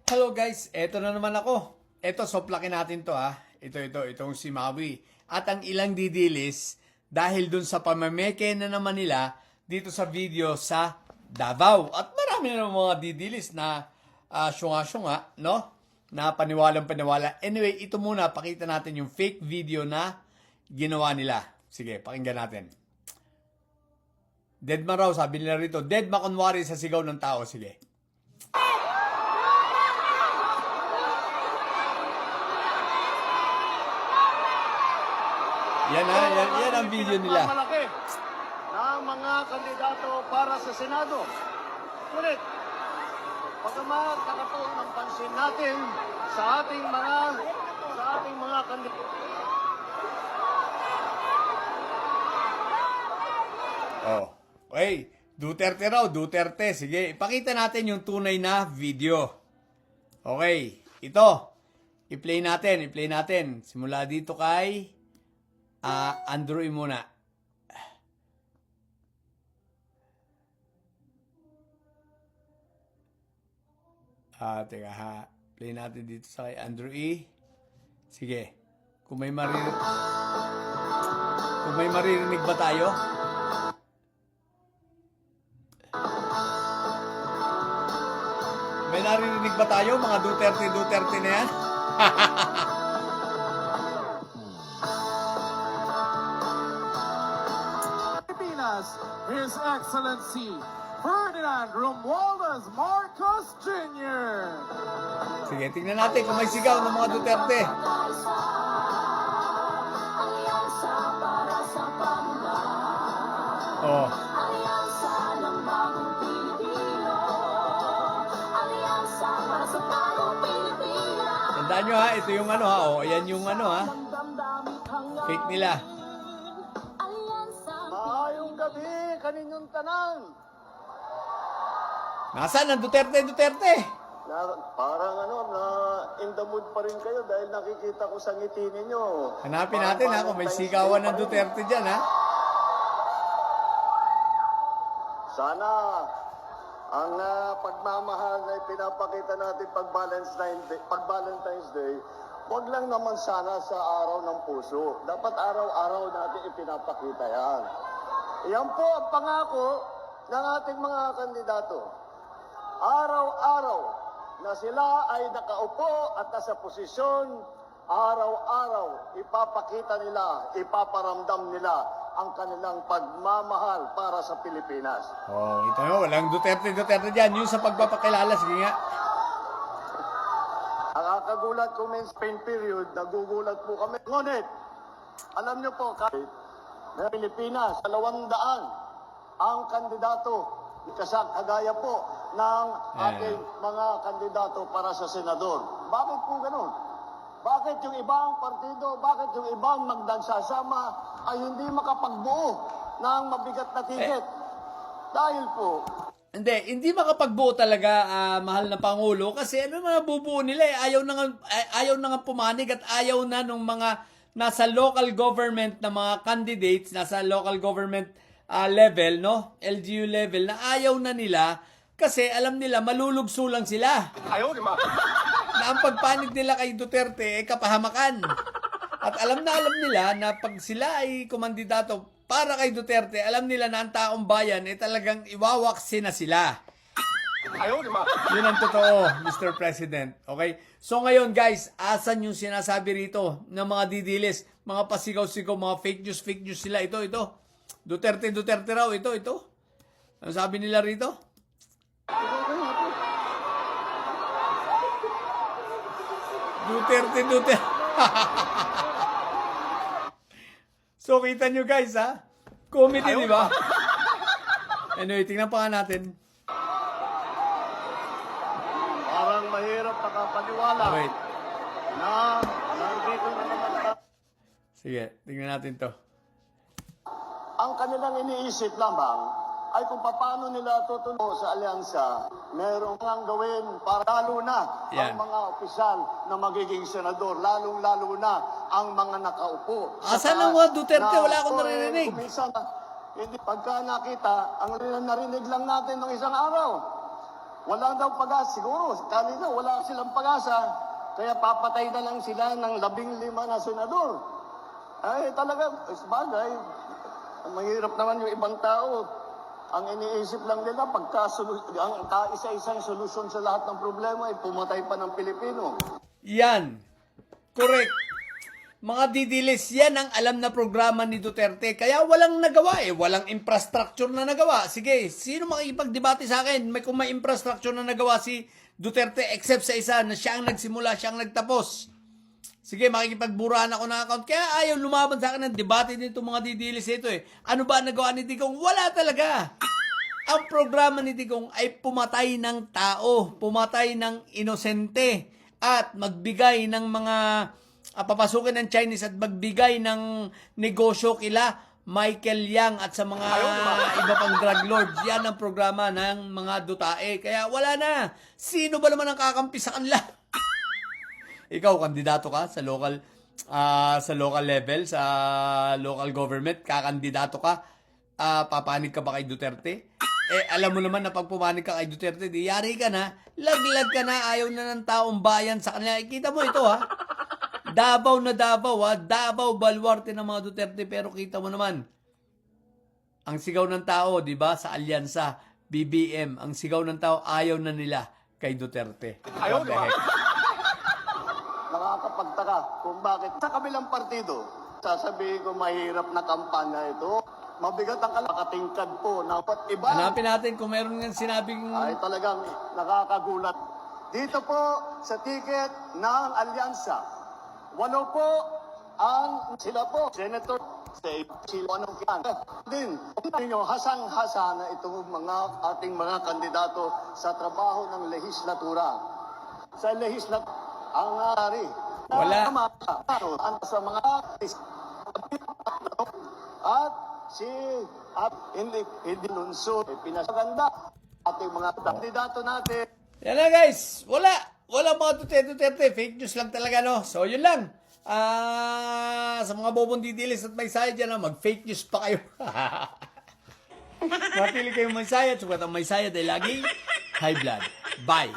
Hello guys, eto na naman ako. Eto, soplakin natin to ha. Itong si Maui. At ang ilang didilis dahil dun sa pamameke na naman nila dito sa video sa Davao. At marami na mga didilis na syunga-syunga, no? Na paniwalang-paniwala. Anyway, ito muna, pakita natin yung fake video na ginawa nila. Sige, pakinggan natin. Deadma raw, sabi nila rito. Deadma kunwari sa sigaw ng tao. Sige. Yan ang video nila. Malaki ng mga kandidato para sa Senado. Ngunit, pagkamat nakatuon ng pansin natin sa ating mga kandidato. Oh. Okay, Duterte raw, Duterte. Sige, ipakita natin yung tunay na video. Okay, ito. I-play natin. Simula dito kay Andrew muna. Teka ha. Play natin dito sa kay Andrew E. Sige. Kung may maririnig ba tayo? May naririnig ba tayo, mga Duterte na yan? His Excellency Ferdinand Romualdez Marcos Jr. Sige, tingnan natin kung may sigaw ng mga Duterte. Oh. Tandaan nyo ha, ito yung ano ha, oh, ayan yung ano ha. Fake nila. Maayong gabi, kaninyong tanan. Nasaan ang Duterte? Parang in the mood pa rin kayo dahil nakikita ko sa ngiti ninyo. Hanapin natin ha, kung may sigawan ng Duterte dyan ha. Sana ang pagmamahal na ipinapakita natin pag Valentine's Day, wag lang naman sana sa araw ng puso. Dapat araw-araw natin ipinapakita yan. Yan po ang pangako ng ating mga kandidato. Araw-araw na sila ay nakaupo at nasa posisyon, araw-araw ipapakita nila, ipaparamdam nila ang kanilang pagmamahal para sa Pilipinas. Oh, ito mo, walang Duterte dyan. Yung sa pagpapakilala, sige nga. Nakakagulat kung may Spain period, nagugulat po kami. Ngunit, alam nyo po, kahit na Pilipinas, 200 ang kandidato, kagaya po ng ating mga kandidato para sa senador. Bakit po ganun? Bakit yung ibang partido, bakit yung ibang magdagsasama ay hindi makapagbuo ng mabigat na ticket? Dahil po, Hindi makapagbuo talaga, mahal na Pangulo, kasi ano mga bubuo nila eh, ayaw na nga pumanig at ayaw na nung mga nasa local government na mga candidates, nasa local government level, no? LGU level, na ayaw na nila kasi alam nila malulugso lang sila. ayaw di ba? Na ang pagpanig nila kay Duterte ay kapahamakan. At alam nila na pag sila ay kumandidato para kay Duterte, alam nila na ang taong bayan ay talagang iwawaksi na sila. Ayaw di ba? Yun ang totoo, Mr. President. Okay? So ngayon guys, asan yung sinasabi rito ng mga didilis, mga pasigaw-sigaw, mga fake news sila. Ito. Duterte raw, ito. Ano sabi nila rito? Duterte. So, kita nyo guys, ha? Comedy, di ba? Anyway, tingnan pa nga natin. Parang mahirap nakapaniwala Wait. na nandito na naman Sige, tingnan natin to. ang kanilang iniisip lamang ay kung paano nila tutunog sa alyansa, merong ang gawin para lalo na Yan. ang mga opisyal na magiging senador, lalong-lalo na ang mga nakaupo. Asan ang mga Duterte? Wala akong naririnig. Hindi, pagka nakita, ang narinig lang natin ng isang araw, Wala daw pag-asa. Siguro, kanina wala silang pag-asa. Kaya papatay na lang sila ng 15 na senador. Ay, talaga, bagay. Mahirap naman yung ibang tao. Ang iniisip lang nila, ang kaisa-isang solusyon sa lahat ng problema ay pumatay pa ng Pilipino. Yan. Correct. Mga didilis, yan ang alam na programa ni Duterte. Kaya walang nagawa eh. Walang infrastructure na nagawa. Sige, sino makikipagdebate sa akin? Kung may infrastructure na nagawa si Duterte except sa isa na siya ang nagsimula, siya ang nagtapos. Sige, makikipagburahan ako ng account. Kaya ayaw lumaban sa akin ng debate nito mga didilis ito eh. Ano ba ang nagawa ni Digong? Wala talaga. Ang programa ni Digong ay pumatay ng tao, pumatay ng inosente, at magbigay ng mga papasukin ng Chinese at magbigay ng negosyo kila Michael Yang at sa mga iba pang drug lords. Yan ang programa ng mga Dutae. Kaya wala na. Sino ba naman ang kakampi sa kanila? Ikaw, kandidato ka sa local level, sa local government, kakandidato ka, papanig ka ba kay Duterte? Alam mo naman na pag pumanig ka kay Duterte, di yari ka na, laglag ka na, ayaw na ng taong bayan sa kanila. Kita mo ito ha, Davao na Davao ha, Davao baluarte ng mga Duterte, pero kita mo naman, ang sigaw ng tao, di ba, sa alyansa, BBM, ang sigaw ng tao, ayaw na nila kay Duterte. Ayaw, What the di ba? heck? Nakakapagtaka kung bakit sa kabilang partido, sasabihin ko mahirap na kampanya ito. Mabigat ang kalakatingkad po na iba Hanapin natin kung meron nga sinabing ay talagang nakakagulat. Dito po sa ticket ng alyansa, 8 po ang sila po, Senator sila anong kiyan. Din, ninyo, hasang-hasa na itong ating mga kandidato sa trabaho ng lehislatura. Sa lehislatura, ang nangyari. Wala. Sa mga at hindi lunsod, pinasaganda ating mga kandidato natin. yan na guys, wala mga Duterte, fake news lang talaga no. So yun lang. Sa mga bobong didilis at may saya dyan, mag-fake news pa kayo. Matili kayong may saya, sukat ang may saya dahil lagi high blood. Bye!